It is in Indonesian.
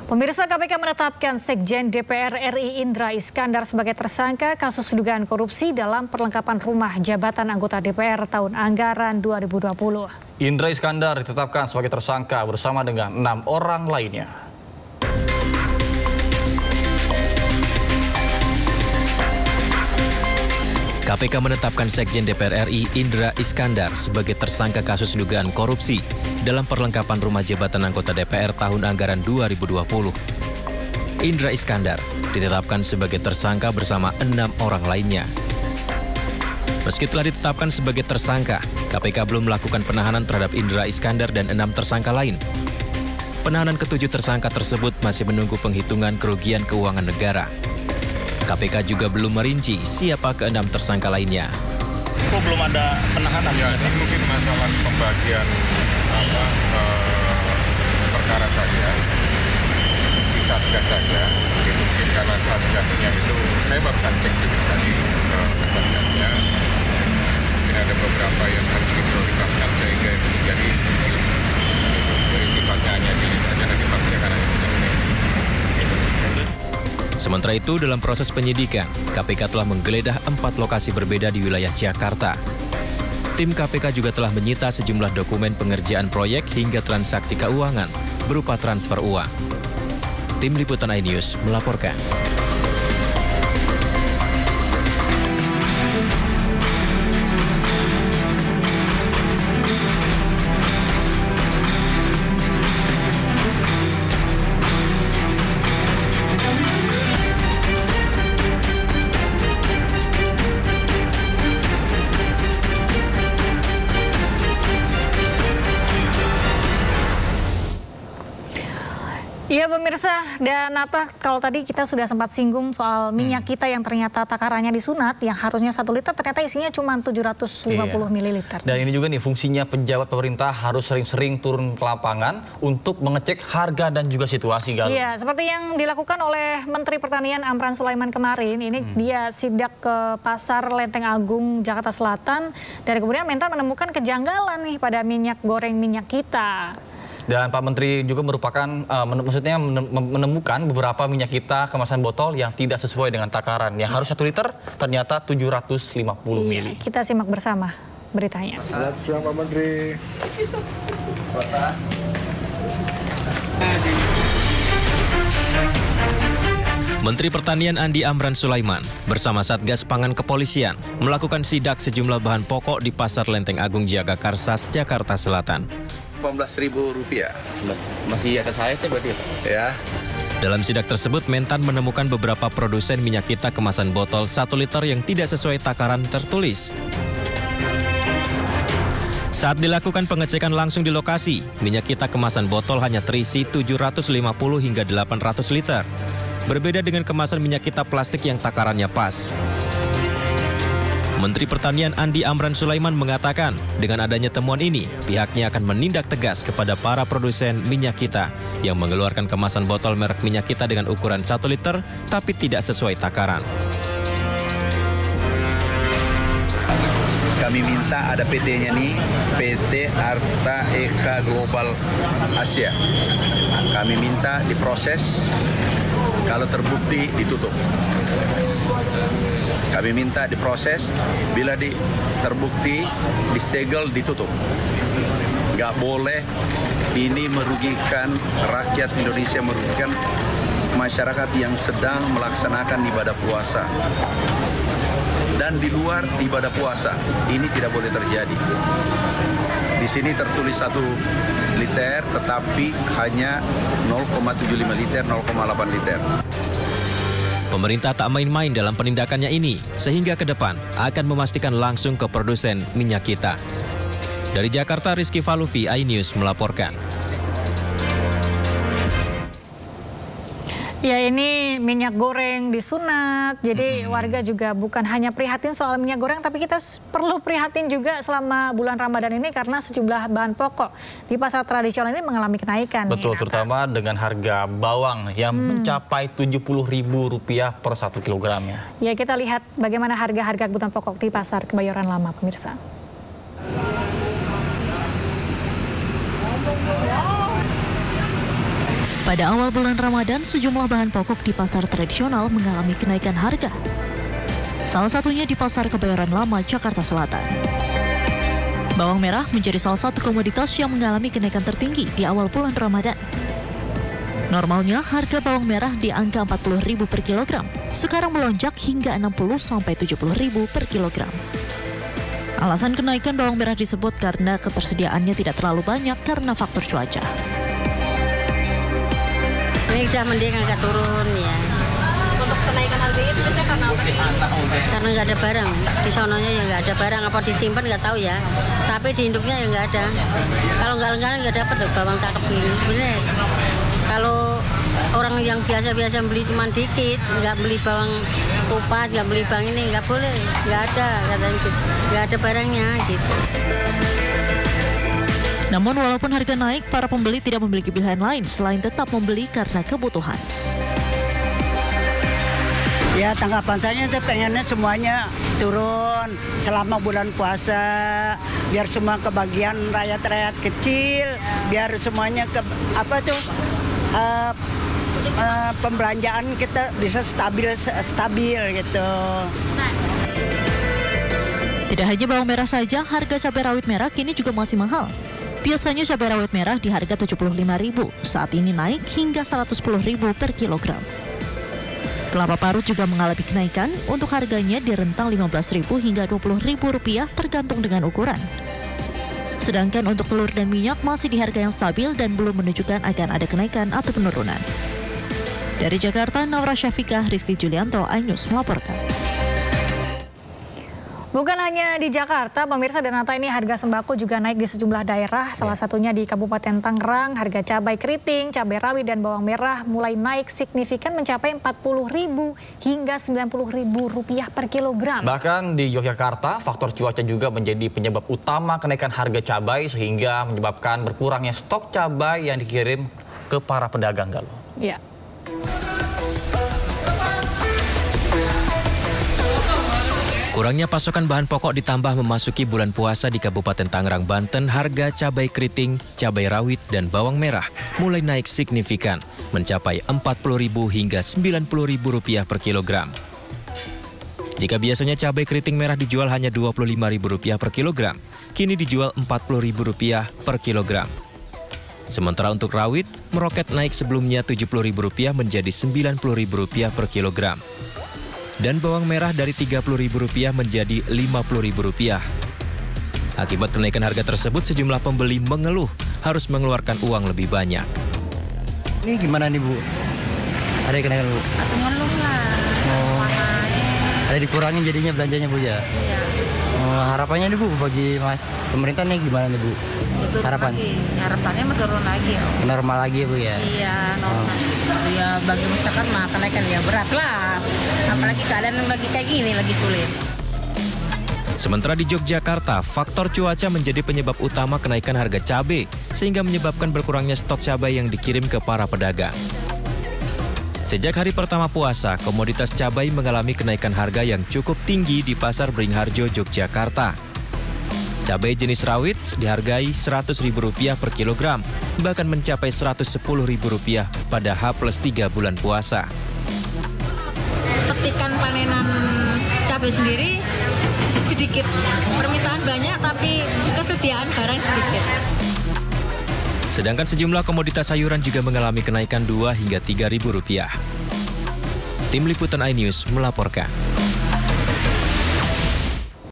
Pemirsa, KPK menetapkan Sekjen DPR RI Indra Iskandar sebagai tersangka kasus dugaan korupsi dalam perlengkapan rumah jabatan anggota DPR tahun anggaran 2020. Indra Iskandar ditetapkan sebagai tersangka bersama dengan 6 orang lainnya. KPK menetapkan Sekjen DPR RI Indra Iskandar sebagai tersangka kasus dugaan korupsi dalam perlengkapan rumah jabatan anggota DPR tahun anggaran 2020. Indra Iskandar ditetapkan sebagai tersangka bersama 6 orang lainnya. Meski telah ditetapkan sebagai tersangka, KPK belum melakukan penahanan terhadap Indra Iskandar dan 6 tersangka lain. Penahanan ke-7 tersangka tersebut masih menunggu penghitungan kerugian keuangan negara. KPK juga belum merinci siapa ke-6 tersangka lainnya. Kok belum ada penahanan? Ya, ini mungkin masalah pembagian perkara saja, di Satgas saja. Itu mungkin karena Satgasnya itu, saya barusan cek juga tadi ke Satgasnya. Mungkin ada beberapa yang harus diprioritaskan sehingga itu menjadi sifatnya hanya diri saja, nanti pasti akan ada penyelesaian. Sementara itu, dalam proses penyidikan, KPK telah menggeledah 4 lokasi berbeda di wilayah Jakarta. Tim KPK juga telah menyita sejumlah dokumen pengerjaan proyek hingga transaksi keuangan berupa transfer uang. Tim Liputan iNews melaporkan. Iya pemirsa, dan Nata, kalau tadi kita sudah sempat singgung soal minyak kita yang ternyata takarannya disunat, yang harusnya 1 liter ternyata isinya cuma 750 ml. Dan ini juga nih fungsinya pejabat pemerintah harus sering-sering turun ke lapangan untuk mengecek harga dan juga situasi, Galuh. Iya, seperti yang dilakukan oleh Menteri Pertanian Amran Sulaiman kemarin, ini dia sidak ke pasar Lenteng Agung, Jakarta Selatan, dan kemudian mental menemukan kejanggalan nih pada minyak goreng minyak kita. Dan Pak Menteri juga merupakan, menemukan beberapa minyak kita kemasan botol yang tidak sesuai dengan takaran. Yang harus 1 liter, ternyata 750 ml. Kita simak bersama beritanya. Selamat siang Pak Menteri. Menteri Pertanian Andi Amran Sulaiman bersama Satgas Pangan Kepolisian melakukan sidak sejumlah bahan pokok di Pasar Lenteng Agung Jagakarsa, Jakarta Selatan. Rp18.000. Masih atas saya itu berarti Ya. Dalam sidak tersebut, Mentan menemukan beberapa produsen minyak kita kemasan botol 1 liter yang tidak sesuai takaran tertulis. Saat dilakukan pengecekan langsung di lokasi, minyak kita kemasan botol hanya terisi 750 hingga 800 liter. Berbeda dengan kemasan minyak kita plastik yang takarannya pas. Menteri Pertanian Andi Amran Sulaiman mengatakan, dengan adanya temuan ini, pihaknya akan menindak tegas kepada para produsen minyak kita yang mengeluarkan kemasan botol merek minyak kita dengan ukuran 1 liter, tapi tidak sesuai takaran. Kami minta ada PT-nya nih, PT Arta Eka Global Asia. Kami minta diproses, kalau terbukti ditutup. Kami minta diproses, bila terbukti disegel ditutup. Nggak boleh ini merugikan rakyat Indonesia, merugikan masyarakat yang sedang melaksanakan ibadah puasa. Dan di luar ibadah puasa, ini tidak boleh terjadi. Di sini tertulis 1 liter, tetapi hanya 0,75 liter, 0,8 liter. Pemerintah tak main-main dalam penindakannya ini, sehingga ke depan akan memastikan langsung ke produsen minyak kita. Dari Jakarta, Rizky Falufi, iNews melaporkan. Ya, ini minyak goreng disunat, jadi warga juga bukan hanya prihatin soal minyak goreng, tapi kita perlu prihatin juga selama bulan Ramadan ini karena sejumlah bahan pokok di pasar tradisional ini mengalami kenaikan. Betul, terutama dengan harga bawang yang mencapai Rp70.000 per 1 kilogramnya. Ya, kita lihat bagaimana harga-harga kebutuhan pokok di pasar Kebayoran Lama, pemirsa. Pada awal bulan Ramadan, sejumlah bahan pokok di pasar tradisional mengalami kenaikan harga. Salah satunya di Pasar Kebayoran Lama, Jakarta Selatan. Bawang merah menjadi salah satu komoditas yang mengalami kenaikan tertinggi di awal bulan Ramadan. Normalnya harga bawang merah di angka Rp40.000 per kilogram, sekarang melonjak hingga Rp60.000–Rp70.000 per kilogram. Alasan kenaikan bawang merah disebut karena ketersediaannya tidak terlalu banyak karena faktor cuaca. Ini udah mending agak turun ya. Untuk kenaikan harganya itu biasanya karena apa sih? Karena nggak ada barang. Di sononya ya nggak ada barang. Apa disimpan nggak tahu ya. Tapi di induknya ya nggak ada. Kalau nggak dapat loh bawang cakep ini. Bener. Kalau orang yang biasa-biasa beli cuma dikit, nggak beli bawang kupas, nggak beli bawang ini, nggak boleh. Nggak ada katanya gitu. Nggak ada barangnya gitu. Namun walaupun harga naik, para pembeli tidak memiliki pilihan lain selain tetap membeli karena kebutuhan. Ya, tanggapan saya pengennya semuanya turun selama bulan puasa, biar semua kebagian rakyat-rakyat kecil, biar semuanya pembelanjaan kita bisa stabil gitu. Tidak hanya bawang merah saja, harga cabai rawit merah kini juga masih mahal. Biasanya cabai rawit merah di harga Rp75.000, saat ini naik hingga Rp110.000 per kilogram. Kelapa parut juga mengalami kenaikan, untuk harganya di rentang Rp15.000 hingga Rp20.000 tergantung dengan ukuran. Sedangkan untuk telur dan minyak masih di harga yang stabil dan belum menunjukkan akan ada kenaikan atau penurunan. Dari Jakarta, Naura Syafikah, Rizky Julianto, iNews melaporkan. Bukan hanya di Jakarta, pemirsa dan Nata, ini harga sembako juga naik di sejumlah daerah. Salah satunya di Kabupaten Tangerang, harga cabai keriting, cabai rawit dan bawang merah mulai naik signifikan mencapai Rp40.000 hingga Rp90.000 per kilogram. Bahkan di Yogyakarta, faktor cuaca juga menjadi penyebab utama kenaikan harga cabai sehingga menyebabkan berkurangnya stok cabai yang dikirim ke para pedagang, Galuh. Ya. Kurangnya pasokan bahan pokok ditambah memasuki bulan puasa di Kabupaten Tangerang, Banten, harga cabai keriting, cabai rawit, dan bawang merah mulai naik signifikan, mencapai Rp40.000 hingga Rp90.000 per kilogram. Jika biasanya cabai keriting merah dijual hanya Rp25.000 per kilogram, kini dijual Rp40.000 per kilogram. Sementara untuk rawit, meroket naik sebelumnya Rp70.000 menjadi Rp90.000 per kilogram. Dan bawang merah dari Rp30.000 menjadi Rp50.000. Akibat kenaikan harga tersebut, sejumlah pembeli mengeluh harus mengeluarkan uang lebih banyak. Ini gimana nih, Bu? Ada kenaikan, Bu? Mengeluh lah. Ada dikurangin jadinya belanjanya, Bu, ya? Iya. Harapannya nih, Bu, bagi pemerintah nih gimana nih, Bu? Harapan? Harapannya menurun lagi. Normal lagi, Bu, ya? Iya, normal. Ya bagi masyarakat mah kenaikan ya berat lah. Apalagi keadaan yang lagi kayak gini, lagi sulit. Sementara di Yogyakarta, faktor cuaca menjadi penyebab utama kenaikan harga cabai, sehingga menyebabkan berkurangnya stok cabai yang dikirim ke para pedagang. Sejak hari pertama puasa, komoditas cabai mengalami kenaikan harga yang cukup tinggi di Pasar Beringharjo, Yogyakarta. Cabai jenis rawit dihargai Rp100.000 per kilogram, bahkan mencapai Rp110.000 pada H+3 bulan puasa. Petikan panenan cabai sendiri sedikit, permintaan banyak tapi kesediaan barang sedikit. Sedangkan sejumlah komoditas sayuran juga mengalami kenaikan Rp2 hingga Rp3.000. Tim Liputan iNews melaporkan.